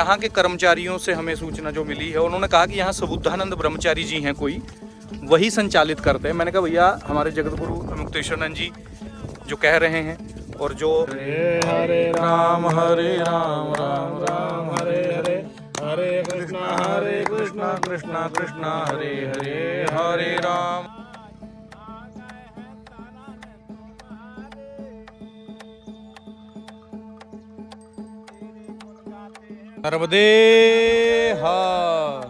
यहाँ के कर्मचारियों से हमें सूचना जो मिली है, उन्होंने कहा कि यहाँ सबुद्धानंद ब्रह्मचारी जी हैं कोई, वही संचालित करते हैं। मैंने कहा भैया हमारे जगत गुरु मुक्तेश्वरानंद जी जो कह रहे हैं, और जो हरे राम राम राम हरे हरे, हरे कृष्णा कृष्णा कृष्णा हरे हरे, हरे राम। नर्मदे हर।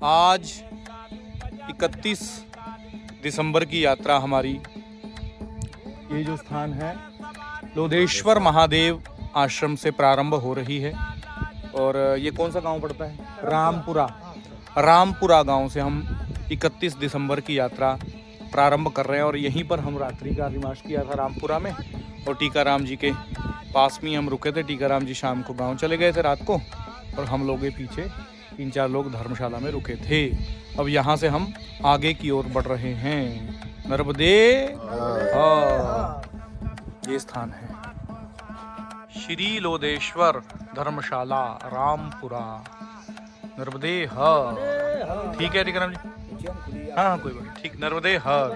आज 31 दिसंबर की यात्रा हमारी, ये जो स्थान है लोधेश्वर महादेव आश्रम से प्रारंभ हो रही है। और ये कौन सा गांव पड़ता है? रामपुरा गांव से हम 31 दिसंबर की यात्रा प्रारंभ कर रहे हैं। और यहीं पर हम रात्रि का निवास किया था रामपुरा में, और टीकाराम जी के पास में हम रुके थे। टीकाराम जी शाम को गांव चले गए थे रात को, और हम लोग के पीछे 3-4 लोग धर्मशाला में रुके थे। अब यहाँ से हम आगे की ओर बढ़ रहे हैं। नर्मदे ये स्थान है श्री लोधेश्वर धर्मशाला रामपुरा, नर्मदे हर। ठीक है टीकाराम जी? हाँ कोई बात नहीं, ठीक। नर्मदे हर।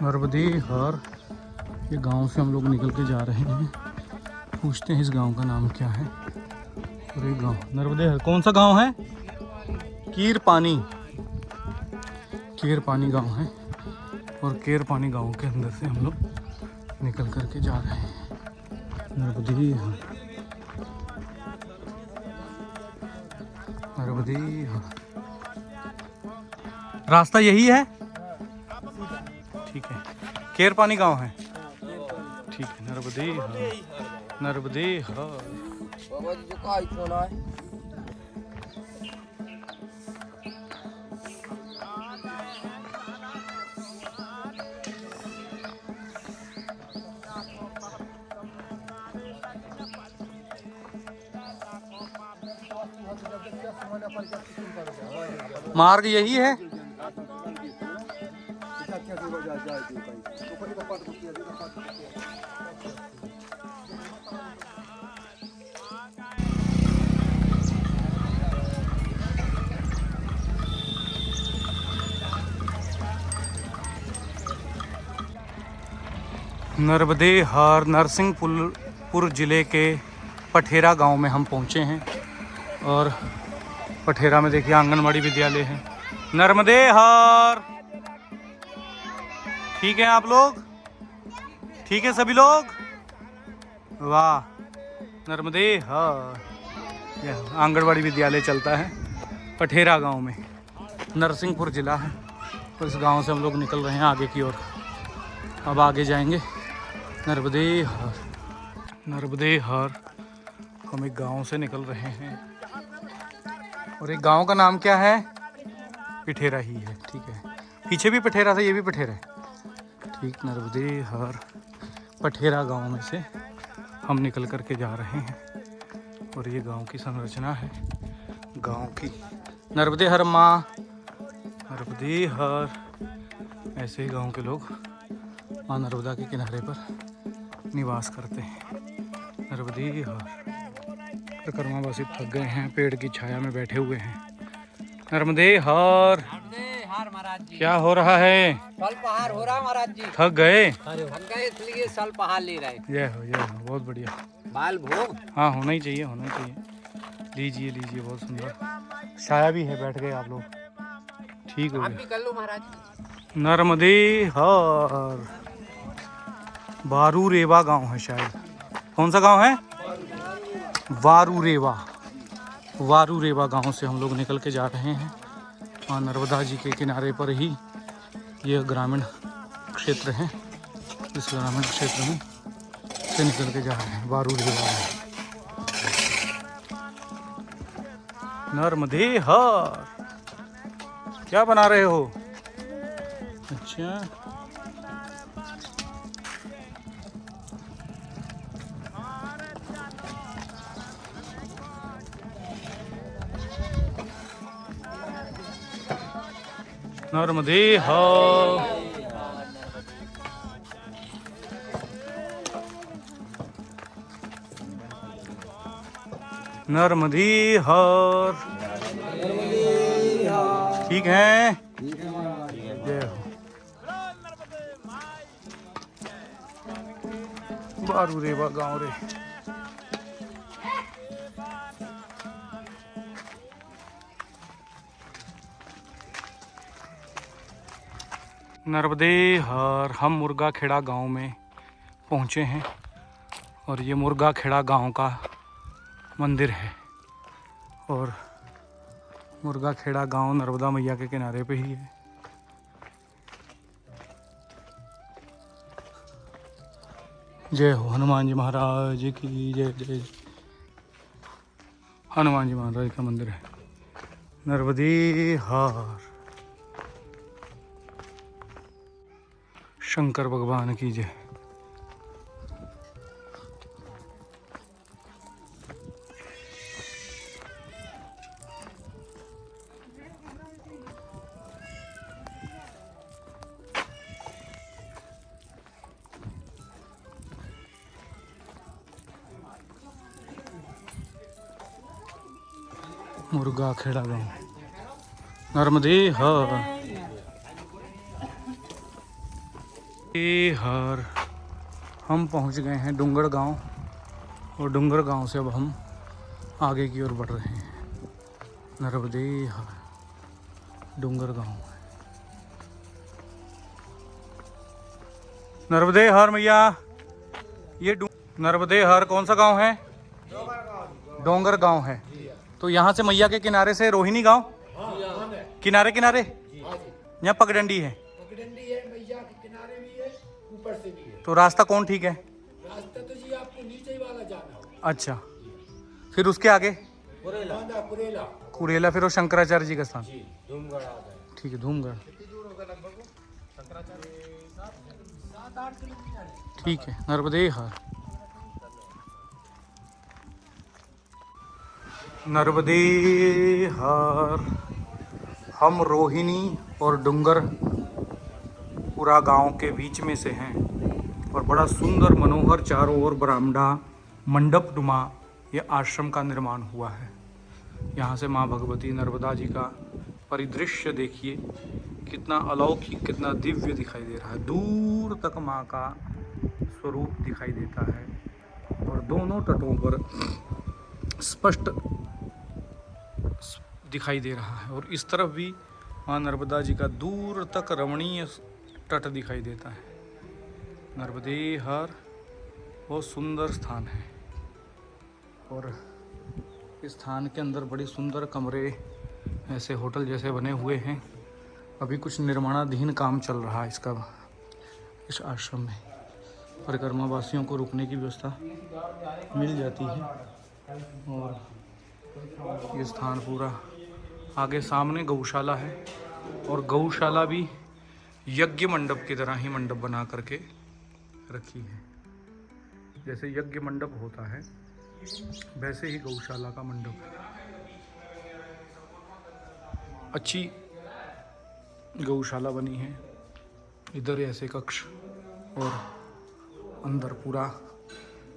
नर्मदे हर, ये गांव से हम लोग निकल के जा रहे हैं। पूछते हैं इस गांव का नाम क्या है। और ये गांव नर्मदे हर कौन सा गांव है? कीरपानी गांव है। और कीरपानी गांव के अंदर से हम लोग निकल करके जा रहे हैं। नर्मदे हर रास्ता यही है? ठीक है, केरपानी गांव है। ठीक है, नर्मदे हर। मार्ग यही है? नर्मदे हर नरसिंहपुर जिले के पठेरा गांव में हम पहुंचे हैं। और पठेरा में देखिए आंगनवाड़ी विद्यालय है। नर्मदे हर। ठीक है आप लोग? ठीक है सभी लोग? वाह, नर्मदे हर। यह आंगनवाड़ी विद्यालय चलता है पठेरा गांव में, नरसिंहपुर जिला है। तो इस गांव से हम लोग निकल रहे हैं आगे की ओर। अब आगे जाएंगे नर्मदे हर। हम एक गांव से निकल रहे हैं, और एक गांव का नाम क्या है? पठेरा ही है। ठीक है, पीछे भी पठेरा था, ये भी पठेरा है। ठीक, नर्मदे हर पठेरा गांव में से हम निकल करके जा रहे हैं। और ये गांव की संरचना है गांव की। नर्मदे हर माँ, नर्मदे हर। ऐसे ही गांव के लोग माँ नर्मदा के किनारे पर निवास करते हैं। नर्मदे हर। परिक्रमावासी थक गए हैं, पेड़ की छाया में बैठे हुए हैं। नर्मदे हर। क्या हो रहा है? स्वल्पहार हो रहा महाराज जी। थक गए? इसलिए स्वल्पहार ले रहे। ये हो बहुत बढ़िया। बाल भोग? हाँ होना ही चाहिए। लीजिए, बहुत सुंदर छाया भी है, बैठ गए आप लोग। ठीक हो गया। कर लो महाराज। नर्मदे हर वारूरेवा गांव है शायद। कौन सा गांव है? वारूरेवा गांव से हम लोग निकल के जा रहे हैं। माँ नर्मदा जी के किनारे पर ही यह ग्रामीण क्षेत्र है। इस ग्रामीण क्षेत्र में से निकल के जा रहे हैं वारूरेवा में। नर्मदे हर। क्या बना रहे हो? अच्छा, नर्मदे हर। नर्मदे हर। ठीक है, जय हो। बारू रे बा गाँव रे। नर्मदे हर। हम मुर्गा खेड़ा गांव में पहुंचे हैं और ये मुर्गा खेड़ा गांव का मंदिर है और मुर्गा खेड़ा गांव नर्मदा मैया के किनारे पे ही है। जय हो हनुमान जी महाराज की जय। जय हनुमान जी महाराज का मंदिर है नर्मदे हर। शंकर भगवान की जय। मुर्गा खेड़ा गाँव नर्मदे हर। हर। हम पहुंच गए हैं डूंगर गांव और डूंगर गांव से अब हम आगे की ओर बढ़ रहे हैं। नर्मदे हर डूंगर गांव। नर्मदे हर मैया, ये नर्मदे हर कौन सा गांव है? डोंगर गांव है। तो यहाँ से मैया के किनारे से रोहिणी गांव किनारे किनारे यहाँ पगडंडी है। मैया के किनारे भी है, ऊपर से भी है। तो रास्ता कौन ठीक है? रास्ता तो जी आपको नीचे ही वाला जाना होगा। अच्छा, फिर उसके आगे कुरेला कुरेला, फिर वो शंकराचार्य जी का स्थान। धूमगढ़ आ गए। ठीक है, धूमगढ़। ठीक है, नर्मदे हर। नर्मदे हर। हम रोहिणी और डूंगर पूरा गांव के बीच में से हैं और बड़ा सुंदर मनोहर चारों ओर बरामदा मंडप नुमा ये आश्रम का निर्माण हुआ है। यहाँ से माँ भगवती नर्मदा जी का परिदृश्य देखिए, कितना अलौकिक, कितना दिव्य दिखाई दे रहा है। दूर तक माँ का स्वरूप दिखाई देता है और दोनों तटों पर स्पष्ट दिखाई दे रहा है। और इस तरफ भी माँ नर्मदा जी का दूर तक रमणीय तट दिखाई देता है। नर्मदे हर बहुत सुंदर स्थान है और इस स्थान के अंदर बड़ी सुंदर कमरे ऐसे होटल जैसे बने हुए हैं। अभी कुछ निर्माणाधीन काम चल रहा है इसका। इस आश्रम में परिक्रमा वासियों को रुकने की व्यवस्था मिल जाती है और ये स्थान पूरा आगे सामने गौशाला है और गौशाला भी यज्ञ मंडप की तरह ही मंडप बना करके रखी है। जैसे यज्ञ मंडप होता है वैसे ही गौशाला का मंडप है। अच्छी गौशाला बनी है। इधर ऐसे कक्ष और अंदर पूरा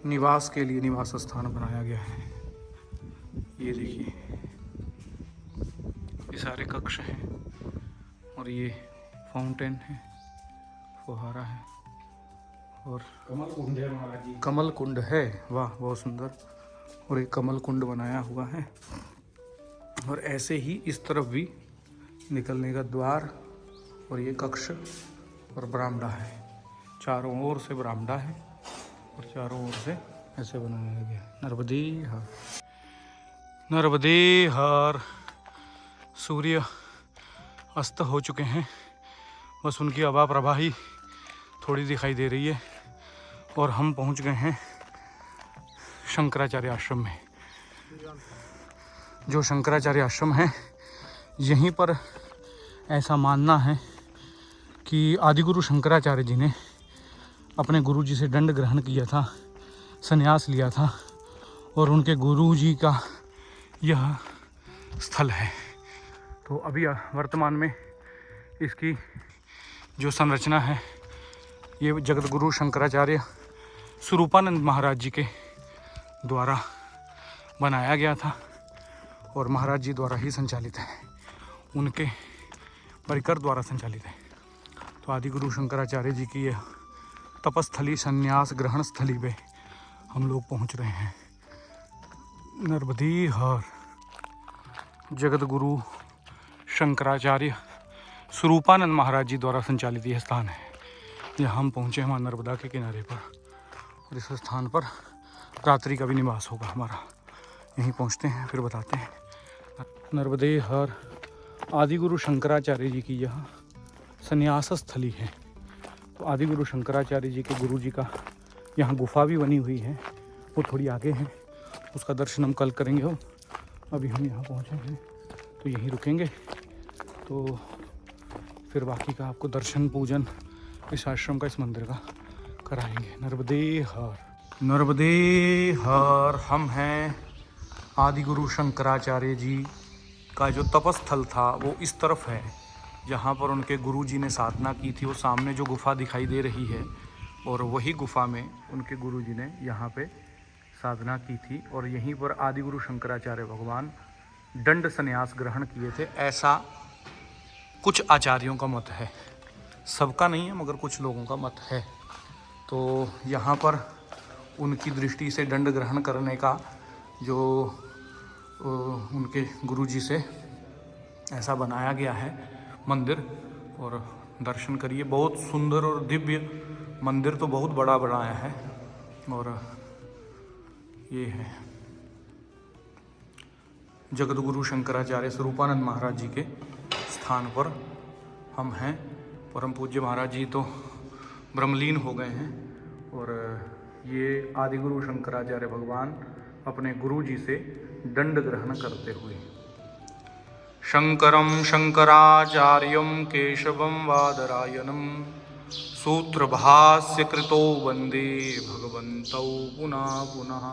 निवास के लिए निवास स्थान बनाया गया है। ये देखिए, ये सारे कक्ष हैं और ये फाउंटेन है, फुहारा है और कमल कुंड है महाराज जी। कमल कुंड है। वाह, बहुत सुंदर। और एक कमल कुंड बनाया हुआ है और ऐसे ही इस तरफ भी निकलने का द्वार और ये कक्ष और बरामदा है। चारों ओर से बरामदा है और चारों ओर से ऐसे बनाया गया है। नर्मदे हर। नर्मदे हर। सूर्य अस्त हो चुके हैं, बस उनकी आभा प्रभा ही थोड़ी दिखाई दे रही है और हम पहुंच गए हैं शंकराचार्य आश्रम में। जो शंकराचार्य आश्रम है, यहीं पर ऐसा मानना है कि आदिगुरु शंकराचार्य जी ने अपने गुरु जी से दंड ग्रहण किया था, संन्यास लिया था और उनके गुरु जी का यह स्थल है। तो अभी वर्तमान में इसकी जो संरचना है ये जगत गुरु शंकराचार्य स्वरूपानंद महाराज जी के द्वारा बनाया गया था और महाराज जी द्वारा ही संचालित है, उनके परिकर द्वारा संचालित है। तो आदि गुरु शंकराचार्य जी की यह तपस्थली संन्यास ग्रहण स्थली पे हम लोग पहुंच रहे हैं। नर्मदी हर जगत गुरु शंकराचार्य स्वरूपानंद महाराज जी द्वारा संचालित यह स्थान है। यहाँ हम पहुँचे हैं नर्मदा के किनारे पर और इस स्थान पर रात्रि का भी निवास होगा हमारा। यहीं पहुँचते हैं फिर बताते हैं। नर्मदे हर आदि गुरु शंकराचार्य जी की यह संन्यास स्थली है। तो आदि गुरु शंकराचार्य जी के गुरु जी का यहाँ गुफा भी बनी हुई है, वो थोड़ी आगे है, उसका दर्शन हम कल करेंगे। हो अभी हम यहाँ पहुँचे हैं तो यहीं रुकेंगे, तो फिर बाकी का आपको दर्शन पूजन इस आश्रम का, इस मंदिर का कराएंगे। नर्मदे हर, नर्मदे हर। हम हैं आदि गुरु शंकराचार्य जी का जो तपस्थल था वो इस तरफ है, जहाँ पर उनके गुरु जी ने साधना की थी। वो सामने जो गुफा दिखाई दे रही है और वही गुफा में उनके गुरु जी ने यहाँ पे साधना की थी और यहीं पर आदि गुरु शंकराचार्य भगवान दंड संन्यास ग्रहण किए थे, ऐसा कुछ आचार्यों का मत है। सबका नहीं है मगर कुछ लोगों का मत है। तो यहाँ पर उनकी दृष्टि से दंड ग्रहण करने का जो उनके गुरुजी से ऐसा बनाया गया है मंदिर, और दर्शन करिए। बहुत सुंदर और दिव्य मंदिर, तो बहुत बड़ा बनाया है। और ये है जगत गुरु शंकराचार्य स्वरूपानंद महाराज जी के स्थान पर हम हैं। परम पूज्य महाराज जी तो ब्रह्मलीन हो गए हैं और ये आदि गुरु शंकराचार्य भगवान अपने गुरु जी से दंड ग्रहण करते हुए। शंकरं शंकराचार्यं केशवं वादरायणं सूत्रभास्य कृतो वंदे भगवन्तौ पुनः पुनः।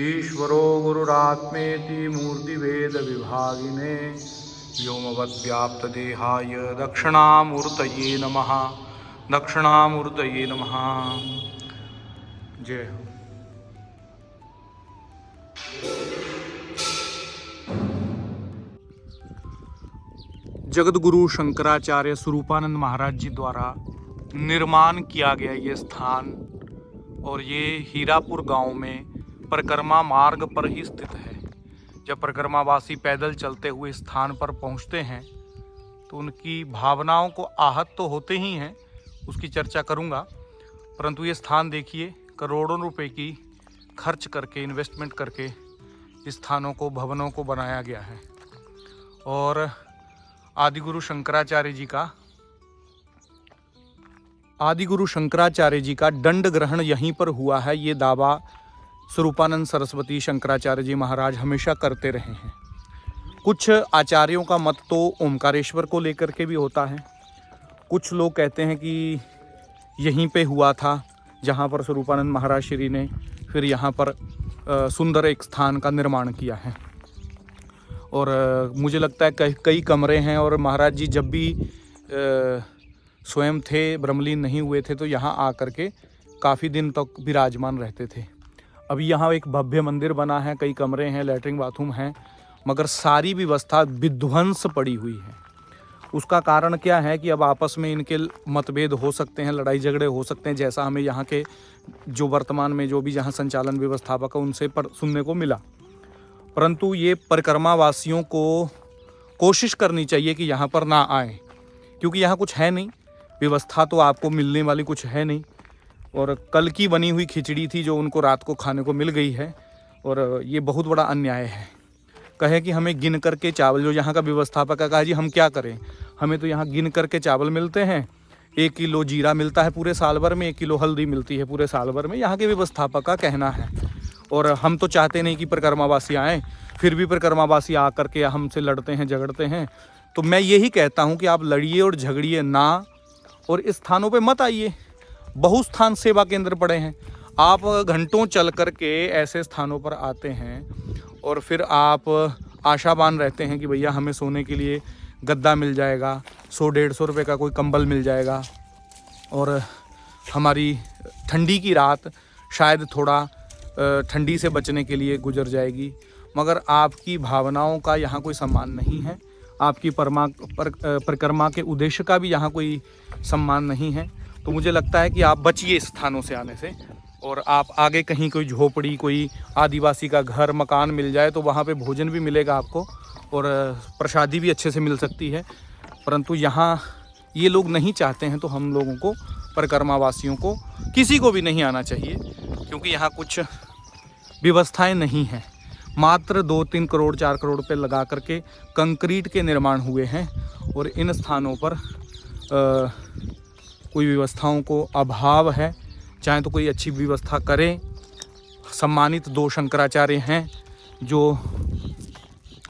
ईश्वरो गुरुरात्मेति मूर्तिभेद विभागिने व्योमवद्व्याप्तदेहाय दक्षिणामूर्तये नमः, दक्षिणामूर्तये नमः। जय हो। जगत गुरु शंकराचार्य स्वरूपानंद महाराज जी द्वारा निर्माण किया गया ये स्थान, और ये हीरापुर गांव में परिक्रमा मार्ग पर ही स्थित है। जब परिक्रमावासी पैदल चलते हुए स्थान पर पहुंचते हैं तो उनकी भावनाओं को आहत तो होते ही हैं, उसकी चर्चा करूंगा, परंतु ये स्थान देखिए, करोड़ों रुपए की खर्च करके, इन्वेस्टमेंट करके इस स्थानों को, भवनों को बनाया गया है। और आदि गुरु शंकराचार्य जी का दंड ग्रहण यहीं पर हुआ है, ये दावा स्वरूपानंद सरस्वती शंकराचार्य जी महाराज हमेशा करते रहे हैं। कुछ आचार्यों का मत तो ओमकारेश्वर को लेकर के भी होता है। कुछ लोग कहते हैं कि यहीं पे हुआ था जहाँ पर स्वरूपानंद महाराज श्री ने फिर यहाँ पर सुंदर एक स्थान का निर्माण किया है। और मुझे लगता है कई कमरे हैं, और महाराज जी जब भी स्वयं थे, ब्रह्मलीन नहीं हुए थे, तो यहाँ आकर के काफ़ी दिन तक विराजमान रहते थे। अभी यहाँ एक भव्य मंदिर बना है, कई कमरे हैं, लैट्रिन बाथरूम हैं, मगर सारी व्यवस्था विध्वंस पड़ी हुई है। उसका कारण क्या है कि अब आपस में इनके मतभेद हो सकते हैं, लड़ाई झगड़े हो सकते हैं, जैसा हमें यहाँ के जो वर्तमान में जो भी जहाँ संचालन व्यवस्थापक है उनसे सुनने को मिला। परंतु ये परिक्रमावासियों को कोशिश करनी चाहिए कि यहाँ पर ना आए, क्योंकि यहाँ कुछ है नहीं, व्यवस्था तो आपको मिलने वाली कुछ है नहीं। और कल की बनी हुई खिचड़ी थी जो उनको रात को खाने को मिल गई है, और ये बहुत बड़ा अन्याय है। कहे कि हमें गिन करके चावल, जो यहाँ का व्यवस्थापक है, कहा जी हम क्या करें, हमें तो यहाँ गिन करके चावल मिलते हैं, 1 किलो जीरा मिलता है पूरे साल भर में, 1 किलो हल्दी मिलती है पूरे साल भर में, यहाँ के व्यवस्थापक का कहना है। और हम तो चाहते नहीं कि परिक्रमावासी आएँ, फिर भी परिक्रमावासी आ करके हमसे लड़ते हैं, झगड़ते हैं। तो मैं यही कहता हूँ कि आप लड़िए और झगड़िए ना, और इस स्थानों पे मत आइए। बहुस्थान सेवा केंद्र पड़े हैं, आप घंटों चल कर के ऐसे स्थानों पर आते हैं और फिर आप आशावान रहते हैं कि भैया हमें सोने के लिए गद्दा मिल जाएगा, 100-150 रुपये का कोई कंबल मिल जाएगा, और हमारी ठंडी की रात शायद थोड़ा ठंडी से बचने के लिए गुजर जाएगी। मगर आपकी भावनाओं का यहाँ कोई सम्मान नहीं है, आपकी परिक्रमा के उद्देश्य का भी यहाँ कोई सम्मान नहीं है। तो मुझे लगता है कि आप बचिए इस स्थानों से आने से, और आप आगे कहीं कोई झोपड़ी, कोई आदिवासी का घर मकान मिल जाए तो वहाँ पे भोजन भी मिलेगा आपको, और प्रसादी भी अच्छे से मिल सकती है। परंतु यहाँ ये लोग नहीं चाहते हैं, तो हम लोगों को, परिक्रमा वासियों को, किसी को भी नहीं आना चाहिए, क्योंकि यहाँ कुछ व्यवस्थाएं नहीं हैं। मात्र 2-3 करोड़ 4 करोड़ रुपये लगा करके कंक्रीट के निर्माण हुए हैं, और इन स्थानों पर कोई व्यवस्थाओं को अभाव है। चाहे तो कोई अच्छी व्यवस्था करें। सम्मानित 2 शंकराचार्य हैं जो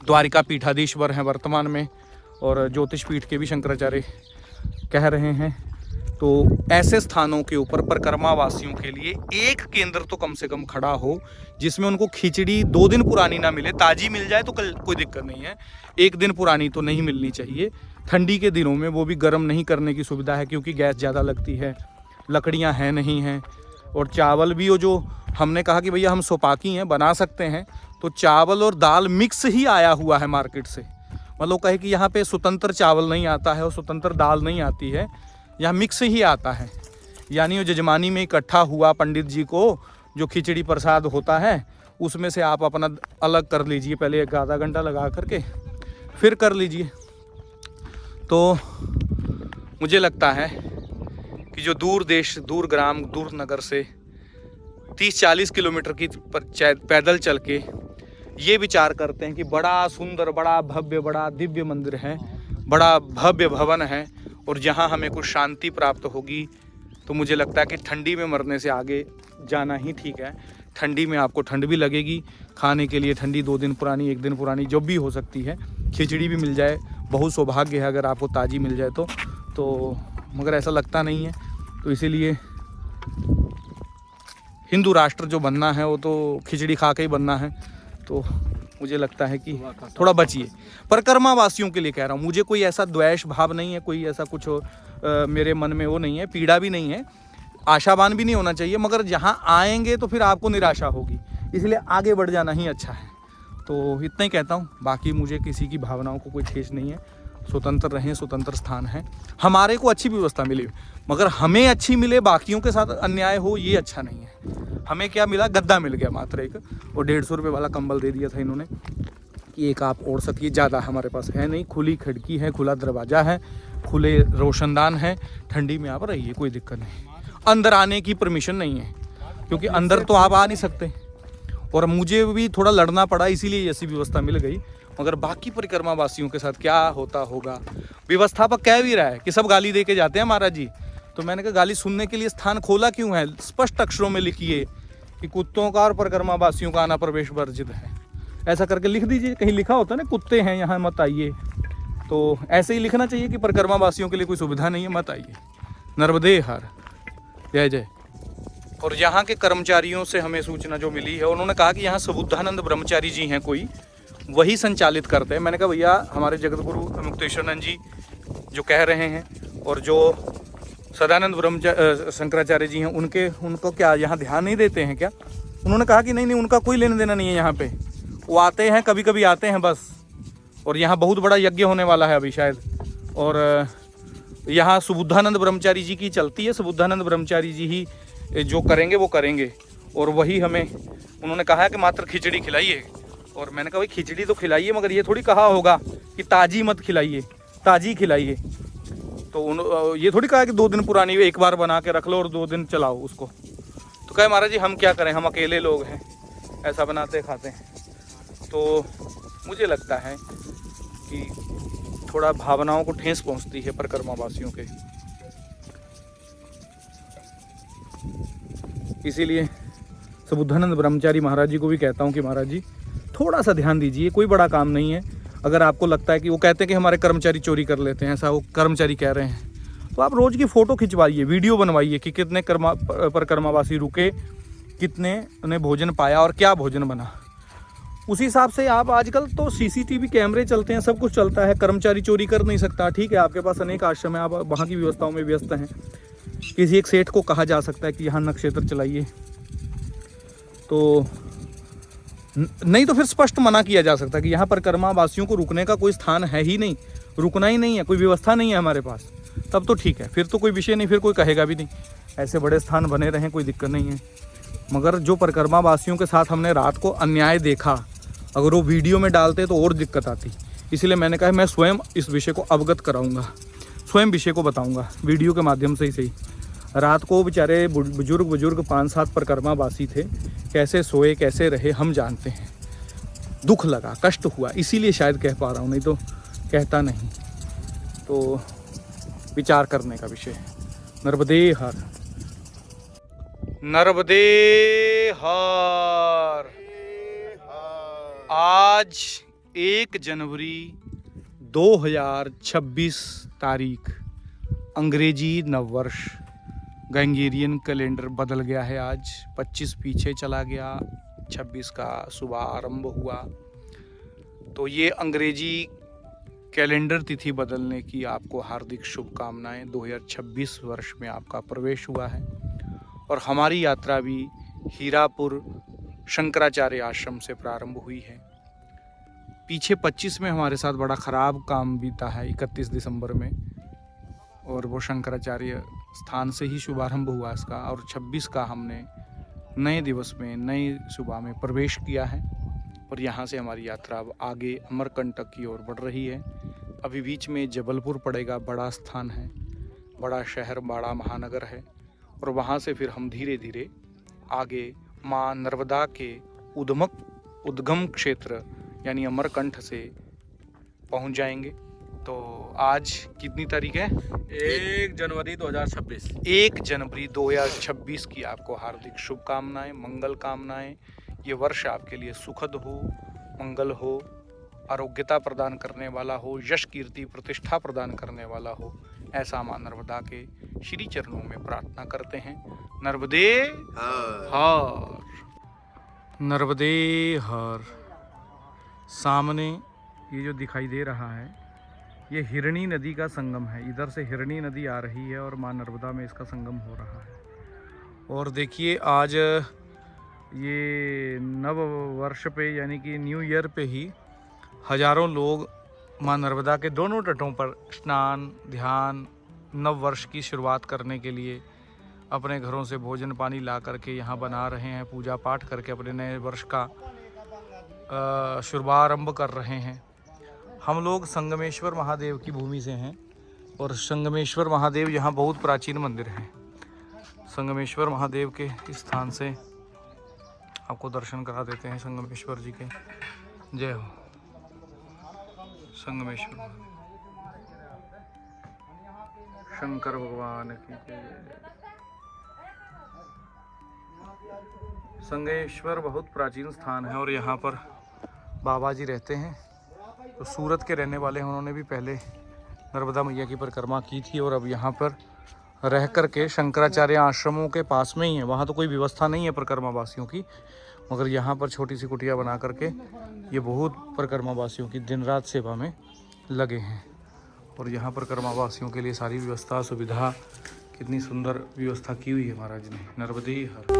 द्वारिका पीठाधीश्वर हैं वर्तमान में, और ज्योतिष पीठ के भी शंकराचार्य कह रहे हैं। तो ऐसे स्थानों के ऊपर परिक्रमा वासियों के लिए एक केंद्र तो कम से कम खड़ा हो, जिसमें उनको खिचड़ी 2 दिन पुरानी ना मिले, ताज़ी मिल जाए तो कल कोई दिक्कत नहीं है, 1 दिन पुरानी तो नहीं मिलनी चाहिए। ठंडी के दिनों में वो भी गर्म नहीं करने की सुविधा है, क्योंकि गैस ज़्यादा लगती है, लकड़ियाँ हैं नहीं हैं, और चावल भी वो जो हमने कहा कि भैया हम सोपाकी हैं बना सकते हैं, तो चावल और दाल मिक्स ही आया हुआ है मार्केट से। मतलब कहे कि यहाँ पे स्वतंत्र चावल नहीं आता है और स्वतंत्र दाल नहीं आती है, यहाँ मिक्स ही आता है। यानी वो जजमानी में इकट्ठा हुआ पंडित जी को जो खिचड़ी प्रसाद होता है, उसमें से आप अपना अलग कर लीजिए, पहले 1 आधा घंटा लगा करके फिर कर लीजिए। तो मुझे लगता है कि जो दूर देश, दूर ग्राम, दूर नगर से 30-40 किलोमीटर की पैदल चल के ये विचार करते हैं कि बड़ा सुंदर, बड़ा भव्य, बड़ा दिव्य मंदिर है, बड़ा भव्य भवन है, और जहाँ हमें कुछ शांति प्राप्त होगी, तो मुझे लगता है कि ठंडी में मरने से आगे जाना ही ठीक है। ठंडी में आपको ठंड भी लगेगी, खाने के लिए ठंडी 2 दिन पुरानी, 1 दिन पुरानी जो भी हो सकती है, खिचड़ी भी मिल जाए, बहुत सौभाग्य है अगर आपको ताज़ी मिल जाए तो मगर ऐसा लगता नहीं है। तो इसीलिए हिंदू राष्ट्र जो बनना है वो तो खिचड़ी खा के ही बनना है। तो मुझे लगता है कि थोड़ा बचिए। परिक्रमा वासियों के लिए कह रहा हूँ, मुझे कोई ऐसा द्वेष भाव नहीं है, कोई ऐसा कुछ मेरे मन में वो नहीं है, पीड़ा भी नहीं है, आशावान भी नहीं होना चाहिए, मगर जहाँ आएंगे तो फिर आपको निराशा होगी, इसलिए आगे बढ़ जाना ही अच्छा है। तो इतना ही कहता हूँ, बाकी मुझे किसी की भावनाओं को कोई ठेस नहीं है। स्वतंत्र रहें, स्वतंत्र स्थान है, हमारे को अच्छी व्यवस्था मिले, मगर हमें अच्छी मिले, बाकियों के साथ अन्याय हो, ये अच्छा नहीं है। हमें क्या मिला, गद्दा मिल गया मात्र एक, और 150 रुपये वाला कंबल दे दिया था इन्होंने कि एक आप ओढ़ सकिए, ज़्यादा हमारे पास है नहीं। खुली खिड़की है, खुला दरवाज़ा है, खुले रोशनदान है, ठंडी में आप रहिए, कोई दिक्कत नहीं। अंदर आने की परमिशन नहीं है, क्योंकि अंदर तो आप आ नहीं सकते, और मुझे भी थोड़ा लड़ना पड़ा, इसीलिए ऐसी व्यवस्था मिल गई। मगर बाकी परिक्रमा वासियों के साथ क्या होता होगा। व्यवस्थापक कह भी रहा है कि सब गाली दे के जाते हैं महाराज जी, तो मैंने कहा गाली सुनने के लिए स्थान खोला क्यों है? स्पष्ट अक्षरों में लिखिए कि कुत्तों का और परिक्रमा वासियों का आना प्रवेश वर्जित है, ऐसा करके लिख दीजिए। कहीं लिखा होता है ना कुत्ते हैं यहाँ मत आइए, तो ऐसे ही लिखना चाहिए कि परिक्रमा वासियों के लिए कोई सुविधा नहीं है, मत आइए। नर्मदे हर, जय जय। और यहाँ के कर्मचारियों से हमें सूचना जो मिली है, उन्होंने कहा कि यहाँ सबुद्धानंद ब्रह्मचारी जी हैं कोई, वही संचालित करते हैं। मैंने कहा भैया हमारे जगत गुरु मुक्तेश्वरानंद जी जो कह रहे हैं, और जो सदानंद शंकराचार्य जी हैं, उनको क्या यहाँ ध्यान नहीं देते हैं क्या? उन्होंने कहा कि नहीं, उनका कोई लेना देना नहीं है यहाँ पे, वो आते हैं कभी कभी आते हैं बस। और यहाँ बहुत बड़ा यज्ञ होने वाला है अभी शायद, और यहाँ सुबुद्धानंद ब्रह्मचारी जी की चलती है, सुबुद्धानंद ब्रह्मचारी जी ही जो करेंगे वो करेंगे, और वही हमें उन्होंने कहा है कि मात्र खिचड़ी खिलाइए। और मैंने कहा भाई खिचड़ी तो खिलाइए, मगर ये थोड़ी कहा होगा कि ताज़ी मत खिलाइए, ताज़ी खिलाइए। तो ये थोड़ी कहा कि 2 दिन पुरानी एक बार बना के रख लो और 2 दिन चलाओ उसको। तो कहे महाराज जी हम क्या करें, हम अकेले लोग हैं, ऐसा बनाते खाते हैं। तो मुझे लगता है कि थोड़ा भावनाओं को ठेस पहुंचती है परिक्रमा वासियों के, इसीलिए सबुद्धानंद ब्रह्मचारी महाराज जी को भी कहता हूँ कि महाराज जी थोड़ा सा ध्यान दीजिए, कोई बड़ा काम नहीं है। अगर आपको लगता है कि वो कहते हैं कि हमारे कर्मचारी चोरी कर लेते हैं, ऐसा वो कर्मचारी कह रहे हैं, तो आप रोज़ की फ़ोटो खिंचवाइए, वीडियो बनवाइए कि कितने परिक्रमावासी रुके, कितने ने भोजन पाया और क्या भोजन बना। उसी हिसाब से आप आजकल तो सीसीटीवी कैमरे चलते हैं, सब कुछ चलता है, कर्मचारी चोरी कर नहीं सकता। ठीक है, आपके पास अनेक आश्रम है, आप वहाँ की व्यवस्थाओं में व्यस्त हैं। किसी एक सेठ को कहा जा सकता है कि यहाँ नक्षत्र चलाइए, तो नहीं तो फिर स्पष्ट मना किया जा सकता है कि यहाँ परिक्रमा वासियों को रुकने का कोई स्थान है ही नहीं, रुकना ही नहीं है, कोई व्यवस्था नहीं है हमारे पास, तब तो ठीक है, फिर तो कोई विषय नहीं, फिर कोई कहेगा भी नहीं, ऐसे बड़े स्थान बने रहें, कोई दिक्कत नहीं है। मगर जो परिक्रमा वासियों के साथ हमने रात को अन्याय देखा, अगर वो वीडियो में डालते तो और दिक्कत आती। इसलिए मैंने कहा मैं स्वयं इस विषय को अवगत कराऊंगा, स्वयं विषय को बताऊंगा वीडियो के माध्यम से ही सही। रात को बेचारे बुजुर्ग 5-7 परिक्रमा वासी थे, कैसे सोए कैसे रहे हम जानते हैं। दुख लगा, कष्ट हुआ, इसीलिए शायद कह पा रहा हूँ, नहीं तो कहता नहीं। तो विचार करने का विषय है। नर्मदे हर, नर्मदे हर। आज 1 जनवरी 2026 तारीख, अंग्रेजी नववर्ष, गैंगेरियन कैलेंडर बदल गया है। आज 25 पीछे चला गया, 26 का सुबह आरंभ हुआ। तो ये अंग्रेजी कैलेंडर तिथि बदलने की आपको हार्दिक शुभकामनाएं। 2026 वर्ष में आपका प्रवेश हुआ है और हमारी यात्रा भी हीरापुर शंकराचार्य आश्रम से प्रारंभ हुई है। पीछे 25 में हमारे साथ बड़ा ख़राब काम बीता है, 31 दिसंबर में, और वो शंकराचार्य स्थान से ही शुभारंभ हुआ इसका। और 26 का हमने नए दिवस में, नई सुबह में प्रवेश किया है और यहाँ से हमारी यात्रा अब आगे अमरकंटक की ओर बढ़ रही है। अभी बीच में जबलपुर पड़ेगा, बड़ा स्थान है, बड़ा शहर, बड़ा महानगर है, और वहाँ से फिर हम धीरे धीरे आगे माँ नर्मदा के उद्गम क्षेत्र यानी अमरकंठ से पहुँच जाएंगे। तो आज कितनी तारीख है? 1 जनवरी 2026। 1 जनवरी 2026 की आपको हार्दिक शुभकामनाएं, मंगल कामनाएं। ये वर्ष आपके लिए सुखद हो, मंगल हो, आरोग्यता प्रदान करने वाला हो, यश कीर्ति प्रतिष्ठा प्रदान करने वाला हो, ऐसा मां नर्मदा के श्री चरणों में प्रार्थना करते हैं। नर्मदे हर, नर्मदे हर। सामने ये जो दिखाई दे रहा है, ये हिरणी नदी का संगम है। इधर से हिरणी नदी आ रही है और मां नर्मदा में इसका संगम हो रहा है। और देखिए आज ये नव वर्ष पे यानी कि न्यू ईयर पे ही हजारों लोग मां नर्मदा के दोनों तटों पर स्नान, ध्यान, नव वर्ष की शुरुआत करने के लिए अपने घरों से भोजन पानी ला करके यहाँ बना रहे हैं, पूजा पाठ करके अपने नए वर्ष का शुभारंभ कर रहे हैं। हम लोग संगमेश्वर महादेव की भूमि से हैं और संगमेश्वर महादेव यहाँ बहुत प्राचीन मंदिर है। संगमेश्वर महादेव के स्थान से आपको दर्शन करा देते हैं संगमेश्वर जी के। जय हो संगमेश्वर महादेव, शंकर भगवान की जय। संगमेश्वर बहुत प्राचीन स्थान है और यहाँ पर बाबा जी रहते हैं। तो सूरत के रहने वाले हैं, उन्होंने भी पहले नर्मदा मैया की परिक्रमा की थी और अब यहाँ पर रह कर के शंकराचार्य आश्रमों के पास में ही है। वहाँ तो कोई व्यवस्था नहीं है परिक्रमा वासियों की, मगर यहाँ पर छोटी सी कुटिया बना करके ये बहुत परिक्रमा वासियों की दिन रात सेवा में लगे हैं। और यहाँ परिक्रमा वासियों के लिए सारी व्यवस्था, सुविधा, कितनी सुंदर व्यवस्था की हुई है महाराज ने। नर्मदे हर।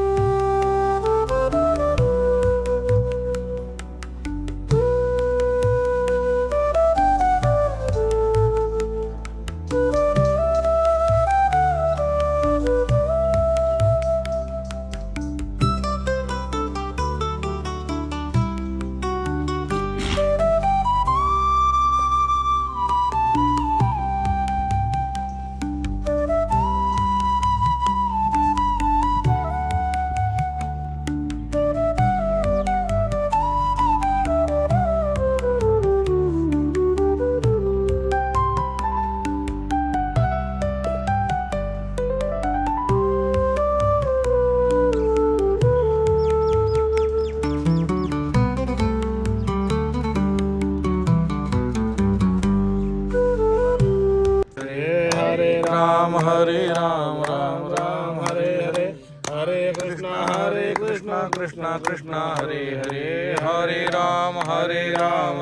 कृष्णा कृष्णा कृष्णा हरे हरे, हरे राम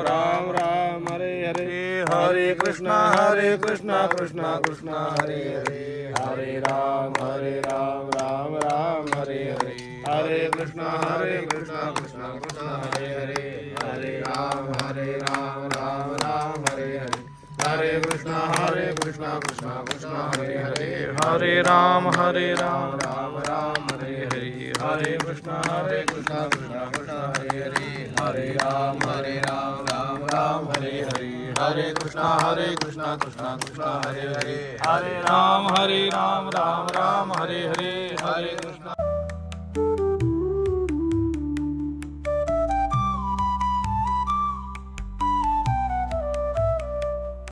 राम राम हरे हरे, हरे कृष्णा कृष्णा कृष्णा हरे हरे, हरे राम राम राम हरे हरे, हरे कृष्णा कृष्णा कृष्णा हरे हरे, हरे राम राम राम हरे हरे, हरे कृष्णा कृष्णा कृष्णा हरे हरे, हरे राम राम राम हरे हरे, हरे कृष्णा कृष्णा कृष्णा हरे हरे, हरे राम राम हरे हरे, हरे कृष्णा कृष्णा हरे हरे, हरे राम राम राम हरे हरे, हरे कृष्णा।